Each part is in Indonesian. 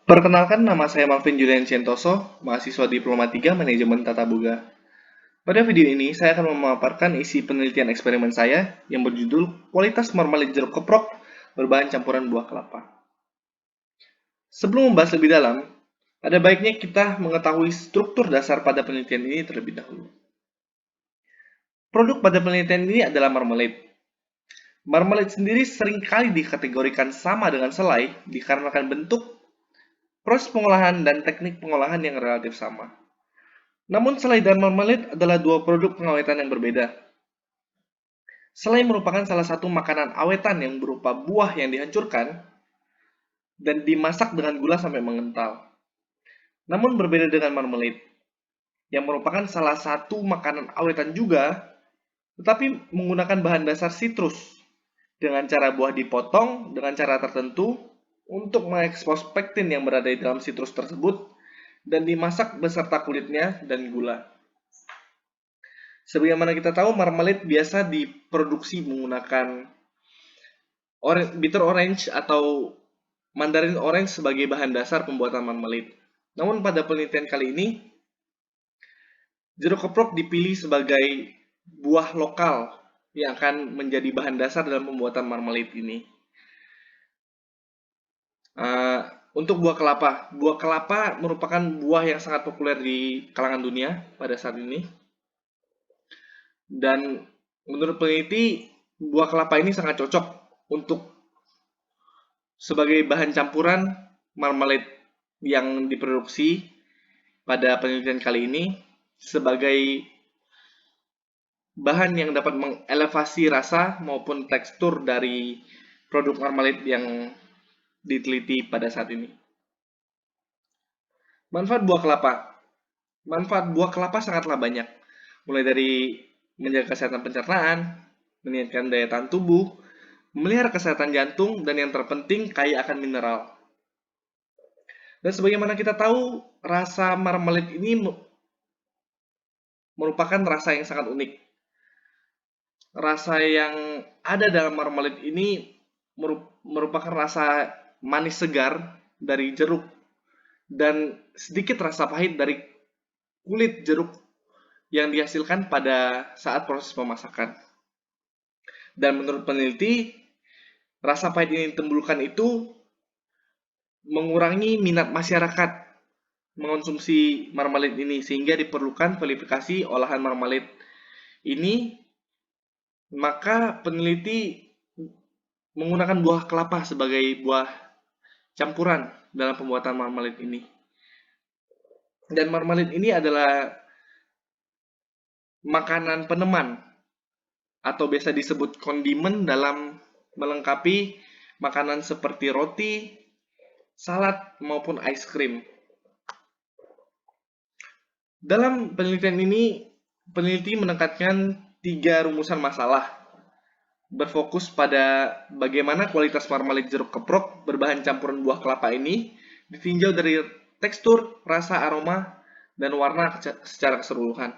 Perkenalkan, nama saya Marvin Julian Centoso, mahasiswa Diploma 3 Manajemen Tata Boga. Pada video ini, saya akan memaparkan isi penelitian eksperimen saya yang berjudul Kualitas Marmalade Jeruk Keprok berbahan campuran buah kelapa. Sebelum membahas lebih dalam, ada baiknya kita mengetahui struktur dasar pada penelitian ini terlebih dahulu. Produk pada penelitian ini adalah marmalade. Marmalade sendiri seringkali dikategorikan sama dengan selai dikarenakan bentuk, proses pengolahan, dan teknik pengolahan yang relatif sama. Namun selai dan marmalade adalah dua produk pengawetan yang berbeda. Selai merupakan salah satu makanan awetan yang berupa buah yang dihancurkan dan dimasak dengan gula sampai mengental. Namun berbeda dengan marmalade, yang merupakan salah satu makanan awetan juga, tetapi menggunakan bahan dasar sitrus, dengan cara buah dipotong dengan cara tertentu untuk mengekspos pektin yang berada di dalam sitrus tersebut dan dimasak beserta kulitnya dan gula. Sebagaimana kita tahu, marmalade biasa diproduksi menggunakan bitter orange atau mandarin orange sebagai bahan dasar pembuatan marmalade. Namun pada penelitian kali ini, jeruk keprok dipilih sebagai buah lokal yang akan menjadi bahan dasar dalam pembuatan marmalade ini. Untuk buah kelapa merupakan buah yang sangat populer di kalangan dunia pada saat ini. Dan menurut peneliti, buah kelapa ini sangat cocok untuk sebagai bahan campuran marmalade yang diproduksi pada penelitian kali ini sebagai bahan yang dapat mengelevasi rasa maupun tekstur dari produk marmalade yang diteliti pada saat ini. Manfaat buah kelapa. Manfaat buah kelapa sangatlah banyak, mulai dari menjaga kesehatan pencernaan, meningkatkan daya tahan tubuh, memelihara kesehatan jantung, dan yang terpenting kaya akan mineral. Dan sebagaimana kita tahu, rasa marmalade ini merupakan rasa yang sangat unik. Rasa yang ada dalam marmalade ini merupakan rasa manis segar dari jeruk dan sedikit rasa pahit dari kulit jeruk yang dihasilkan pada saat proses pemasakan. Dan menurut peneliti, rasa pahit yang ditimbulkan itu mengurangi minat masyarakat mengonsumsi marmalade ini sehingga diperlukan kualifikasi olahan marmalade ini. Maka peneliti menggunakan buah kelapa sebagai buah campuran dalam pembuatan marmalade ini. Dan marmalade ini adalah makanan peneman atau biasa disebut kondimen dalam melengkapi makanan seperti roti, salad, maupun ice cream. Dalam penelitian ini, peneliti menekankan 3 rumusan masalah, berfokus pada bagaimana kualitas marmalade jeruk keprok berbahan campuran buah kelapa ini ditinjau dari tekstur, rasa, aroma, dan warna secara keseluruhan.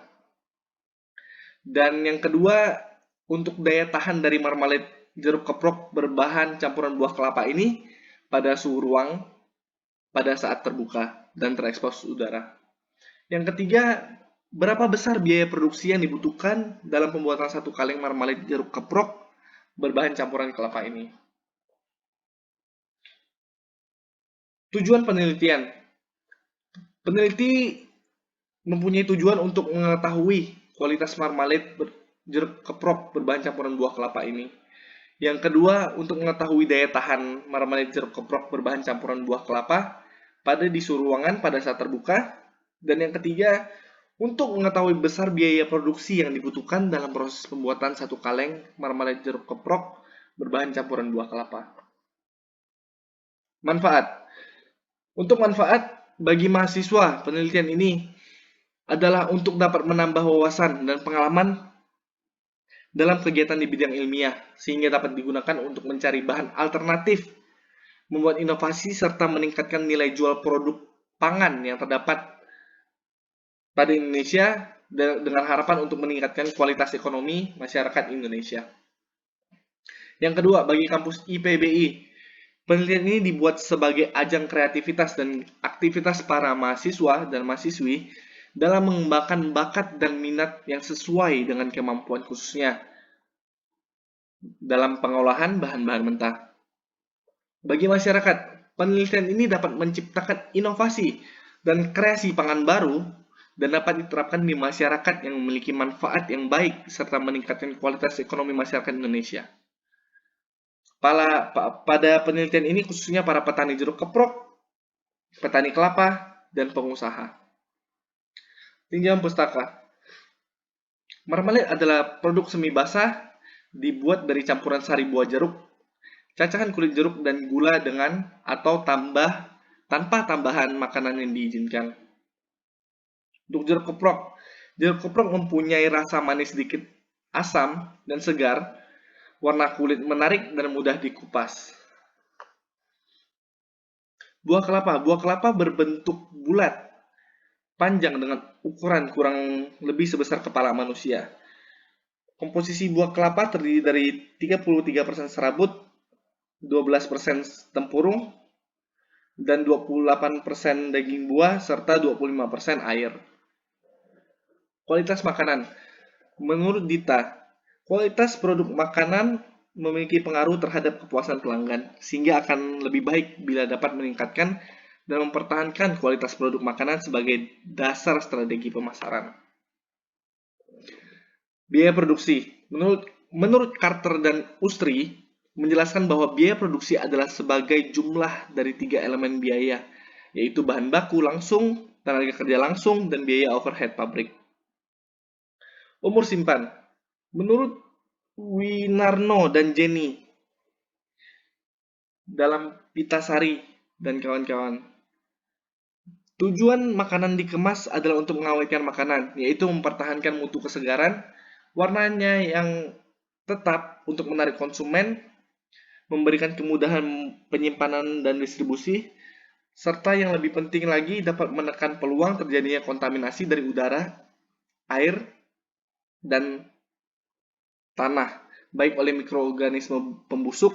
Dan yang kedua, untuk daya tahan dari marmalade jeruk keprok berbahan campuran buah kelapa ini pada suhu ruang pada saat terbuka dan terekspos udara. Yang ketiga, berapa besar biaya produksi yang dibutuhkan dalam pembuatan satu kaleng marmalade jeruk keprok berbahan campuran kelapa ini. Tujuan penelitian. Peneliti mempunyai tujuan untuk mengetahui kualitas marmalade jeruk keprok berbahan campuran buah kelapa ini. Yang kedua, untuk mengetahui daya tahan marmalade jeruk keprok berbahan campuran buah kelapa pada di suhu ruangan pada saat terbuka. Dan yang ketiga, untuk mengetahui besar biaya produksi yang dibutuhkan dalam proses pembuatan satu kaleng marmalade jeruk keprok berbahan campuran buah kelapa. Manfaat. Untuk manfaat bagi mahasiswa, penelitian ini adalah untuk dapat menambah wawasan dan pengalaman dalam kegiatan di bidang ilmiah, sehingga dapat digunakan untuk mencari bahan alternatif, membuat inovasi, serta meningkatkan nilai jual produk pangan yang terdapat pada Indonesia dengan harapan untuk meningkatkan kualitas ekonomi masyarakat Indonesia. Yang kedua, bagi kampus IPBI, Penelitian ini dibuat sebagai ajang kreativitas dan aktivitas para mahasiswa dan mahasiswi dalam mengembangkan bakat dan minat yang sesuai dengan kemampuan khususnya dalam pengolahan bahan-bahan mentah. Bagi masyarakat, penelitian ini dapat menciptakan inovasi dan kreasi pangan baru dan dapat diterapkan di masyarakat yang memiliki manfaat yang baik serta meningkatkan kualitas ekonomi masyarakat Indonesia. Pada penelitian ini khususnya para petani jeruk keprok, petani kelapa, dan pengusaha. Tinjauan pustaka. Marmalade adalah produk semi basah dibuat dari campuran sari buah jeruk, cacahan kulit jeruk dan gula dengan atau tanpa tambahan makanan yang diizinkan. Untuk jeruk keprok mempunyai rasa manis sedikit asam dan segar, warna kulit menarik dan mudah dikupas. Buah kelapa berbentuk bulat, panjang dengan ukuran kurang lebih sebesar kepala manusia. Komposisi buah kelapa terdiri dari 33% serabut, 12% tempurung, dan 28% daging buah, serta 25% air. Kualitas makanan. Menurut Dita, kualitas produk makanan memiliki pengaruh terhadap kepuasan pelanggan, sehingga akan lebih baik bila dapat meningkatkan dan mempertahankan kualitas produk makanan sebagai dasar strategi pemasaran. Biaya produksi. Menurut Carter dan Ustri, menjelaskan bahwa biaya produksi adalah sebagai jumlah dari 3 elemen biaya, yaitu bahan baku langsung, tenaga kerja langsung, dan biaya overhead pabrik. Umur simpan. Menurut Winarno dan Jenny dalam Pitasari dan kawan-kawan, tujuan makanan dikemas adalah untuk mengawetkan makanan, yaitu mempertahankan mutu kesegaran, warnanya yang tetap untuk menarik konsumen, memberikan kemudahan penyimpanan dan distribusi, serta yang lebih penting lagi dapat menekan peluang terjadinya kontaminasi dari udara, air, dan tanah, baik oleh mikroorganisme pembusuk,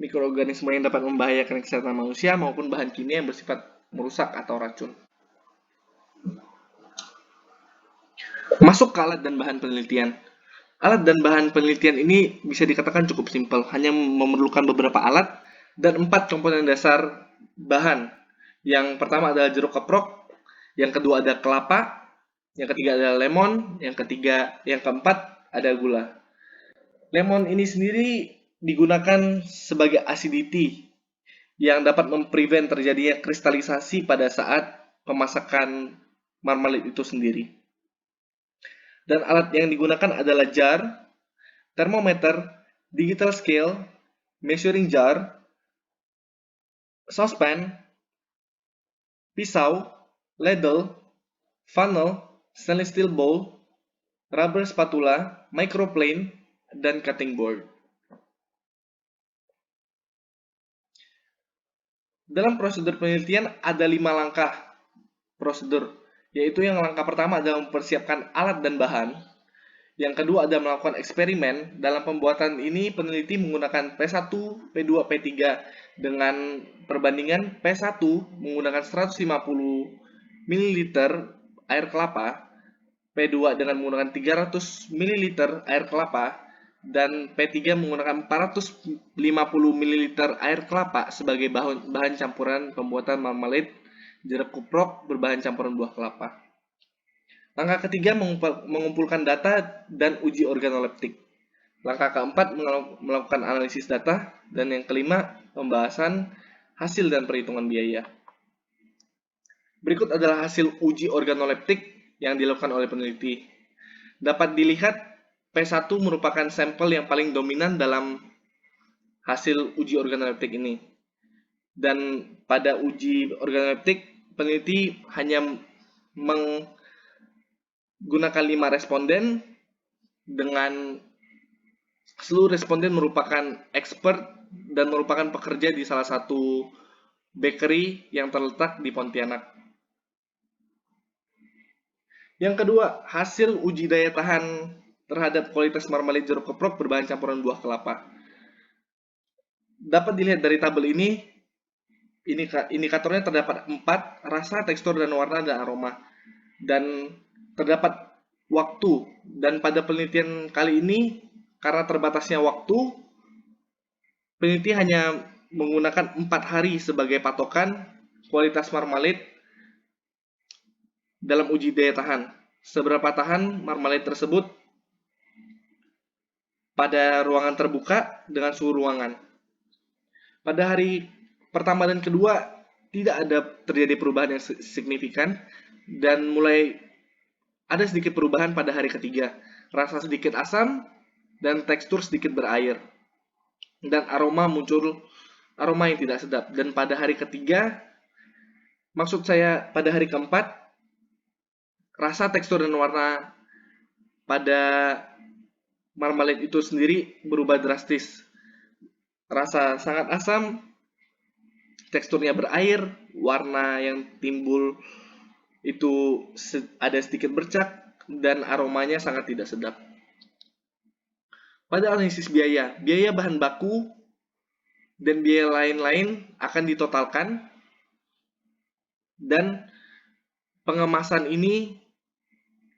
mikroorganisme yang dapat membahayakan kesehatan manusia, maupun bahan kimia yang bersifat merusak atau racun. Masuk ke alat dan bahan penelitian. Alat dan bahan penelitian ini bisa dikatakan cukup simpel, hanya memerlukan beberapa alat dan 4 komponen dasar bahan. Yang pertama adalah jeruk keprok, yang kedua ada kelapa, yang ketiga adalah lemon, yang keempat ada gula. Lemon ini sendiri digunakan sebagai acidity yang dapat memprevent terjadinya kristalisasi pada saat pemasakan marmalade itu sendiri. Dan alat yang digunakan adalah jar, thermometer, digital scale, measuring jar, saucepan, pisau, ladle, funnel, stainless steel bowl, rubber spatula, microplane, dan cutting board. Dalam prosedur penelitian ada 5 langkah prosedur, yaitu yang langkah pertama adalah mempersiapkan alat dan bahan. Yang kedua adalah melakukan eksperimen. Dalam pembuatan ini peneliti menggunakan P1, P2, P3 dengan perbandingan P1 menggunakan 150 ml air kelapa, P2 dengan menggunakan 300 ml air kelapa, dan P3 menggunakan 450 ml air kelapa sebagai bahan campuran pembuatan marmalade jeruk keprok berbahan campuran buah kelapa. Langkah ketiga mengumpulkan data dan uji organoleptik. Langkah keempat melakukan analisis data, dan yang kelima pembahasan hasil dan perhitungan biaya. Berikut adalah hasil uji organoleptik yang dilakukan oleh peneliti. Dapat dilihat P1 merupakan sampel yang paling dominan dalam hasil uji organoleptik ini. Dan pada uji organoleptik, peneliti hanya menggunakan 5 responden, dengan seluruh responden merupakan expert dan merupakan pekerja di salah satu bakery yang terletak di Pontianak. Yang kedua, hasil uji daya tahan terhadap kualitas marmalade jeruk keprok berbahan campuran buah kelapa. Dapat dilihat dari tabel ini, indikatornya terdapat 4: rasa, tekstur, dan warna, dan aroma. Dan terdapat waktu. Dan pada penelitian kali ini, karena terbatasnya waktu, peneliti hanya menggunakan 4 hari sebagai patokan kualitas marmalade dalam uji daya tahan. Seberapa tahan marmalade tersebut pada ruangan terbuka dengan suhu ruangan. Pada hari pertama dan kedua tidak ada terjadi perubahan yang signifikan, dan mulai ada sedikit perubahan pada hari ketiga. Rasa sedikit asam dan tekstur sedikit berair. Dan aroma muncul, aroma yang tidak sedap. Dan pada hari ketiga, maksud saya pada hari keempat, rasa, tekstur, dan warna pada marmalade itu sendiri berubah drastis. Rasa sangat asam, teksturnya berair, warna yang timbul itu ada sedikit bercak, dan aromanya sangat tidak sedap. Pada analisis biaya, biaya bahan baku dan biaya lain-lain akan ditotalkan, dan pengemasan ini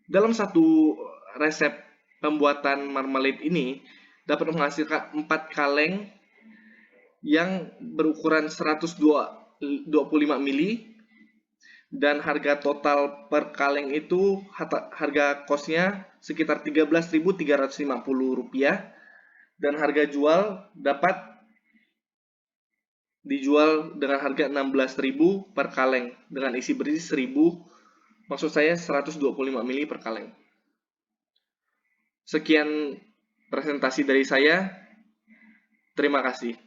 dalam satu resep pembuatan marmalade ini dapat menghasilkan 4 kaleng yang berukuran 125 mili, dan harga total per kaleng itu harga kosnya sekitar Rp13.350, dan harga jual dapat dijual dengan harga 16.000 per kaleng dengan isi bersih 1000, maksud saya 125 mili per kaleng. Sekian presentasi dari saya. Terima kasih.